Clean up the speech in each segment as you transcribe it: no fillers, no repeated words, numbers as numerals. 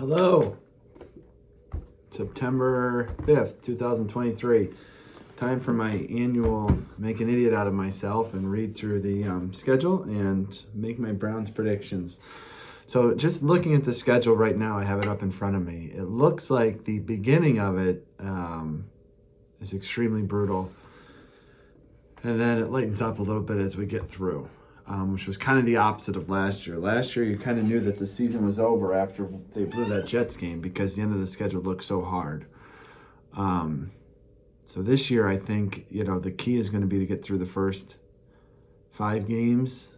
Hello, September 5th, 2023. Time for my annual make an idiot out of myself and read through the schedule and make my Browns predictions. So just looking at the schedule right now, I have it up in front of me. It looks like the beginning of it is extremely brutal. And then it lightens up a little bit as we get through. Which was kind of the opposite of last year. Last year, you kind of knew that the season was over after they blew that Jets game because the end of the schedule looked so hard. So this year, I think, the key is going to be to get through the first 5 games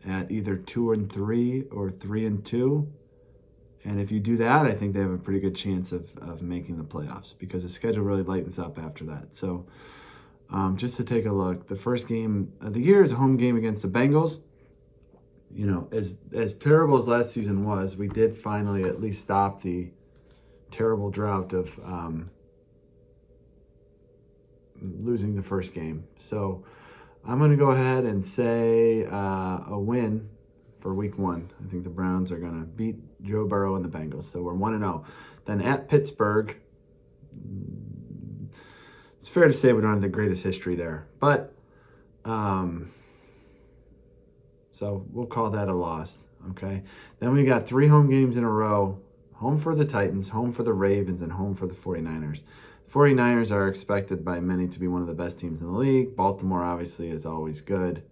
at either 2-3 or 3-2. And if you do that, I think they have a pretty good chance of making the playoffs because the schedule really lightens up after that. So just to take a look, the first game of the year is a home game against the Bengals. As terrible as last season was, we did finally at least stop the terrible drought of losing the first game. So I'm going to go ahead and say a win for week 1. I think the Browns are going to beat Joe Burrow and the Bengals. So we're 1-0. Then at Pittsburgh, it's fair to say we don't have the greatest history there, but so we'll call that a loss, okay? Then we got 3 home games in a row, home for the Titans, home for the Ravens, and home for the 49ers. 49ers are expected by many to be one of the best teams in the league. Baltimore obviously is always good,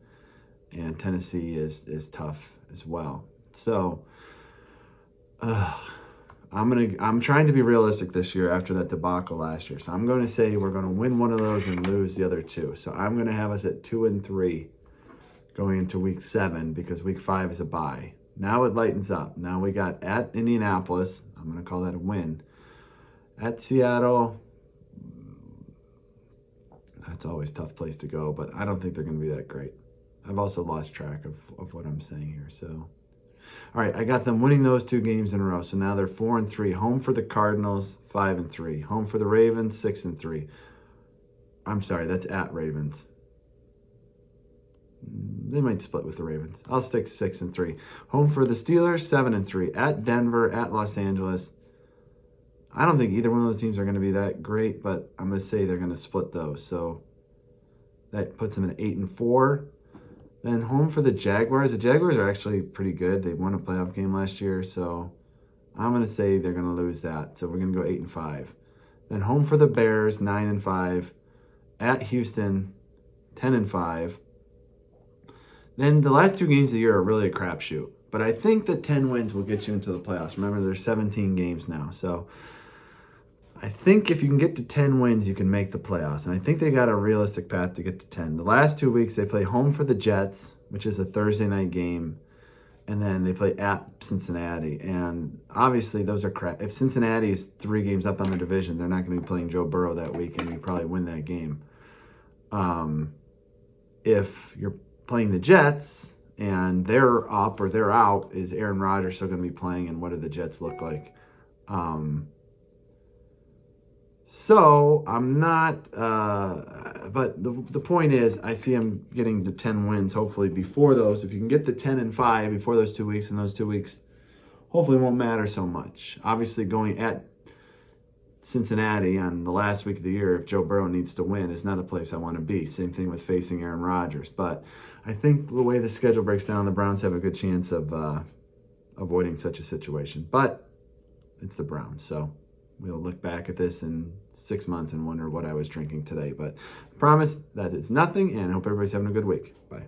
and Tennessee is tough as well. So I'm trying to be realistic this year after that debacle last year. So I'm going to say we're going to win one of those and lose the other 2. So I'm going to have us at 2-3 going into week 7 because week 5 is a bye. Now it lightens up. Now we got at Indianapolis. I'm going to call that a win. At Seattle, that's always a tough place to go, but I don't think they're going to be that great. I've also lost track of what I'm saying here. So, all right, I got them winning those 2 games in a row. So now they're 4-3. Home for the Cardinals, 5-3. Home for the Ravens, 6-3. I'm sorry, that's at Ravens. They might split with the Ravens. I'll stick 6-3. Home for the Steelers, 7-3. At Denver, at Los Angeles. I don't think either one of those teams are going to be that great, but I'm going to say they're going to split those. So that puts them at 8-4. Then home for the Jaguars. The Jaguars are actually pretty good. They won a playoff game last year, so I'm going to say they're going to lose that. So we're going to go 8-5. Then home for the Bears, 9-5. At Houston, 10-5. Then the last 2 games of the year are really a crapshoot. But I think that 10 wins will get you into the playoffs. Remember, there's 17 games now. So I think if you can get to 10 wins, you can make the playoffs. And I think they got a realistic path to get to 10. The last 2 weeks, they play home for the Jets, which is a Thursday night game. And then they play at Cincinnati. And obviously, those are crap. If Cincinnati is 3 games up on the division, they're not going to be playing Joe Burrow that week, and you probably win that game. If you're playing the Jets and they're up or they're out, is Aaron Rodgers still going to be playing, and what do the Jets look like? So I'm not, but the point is, I see him getting to 10 wins, hopefully before those. If you can get to 10-5 before those 2 weeks, and those 2 weeks hopefully won't matter so much. Obviously, going at Cincinnati on the last week of the year, if Joe Burrow needs to win, is not a place I want to be. Same thing with facing Aaron Rodgers. But I think the way the schedule breaks down, the Browns have a good chance of avoiding such a situation. But it's the Browns, so we'll look back at this in 6 months and wonder what I was drinking today. But I promise that is nothing, and I hope everybody's having a good week. Bye.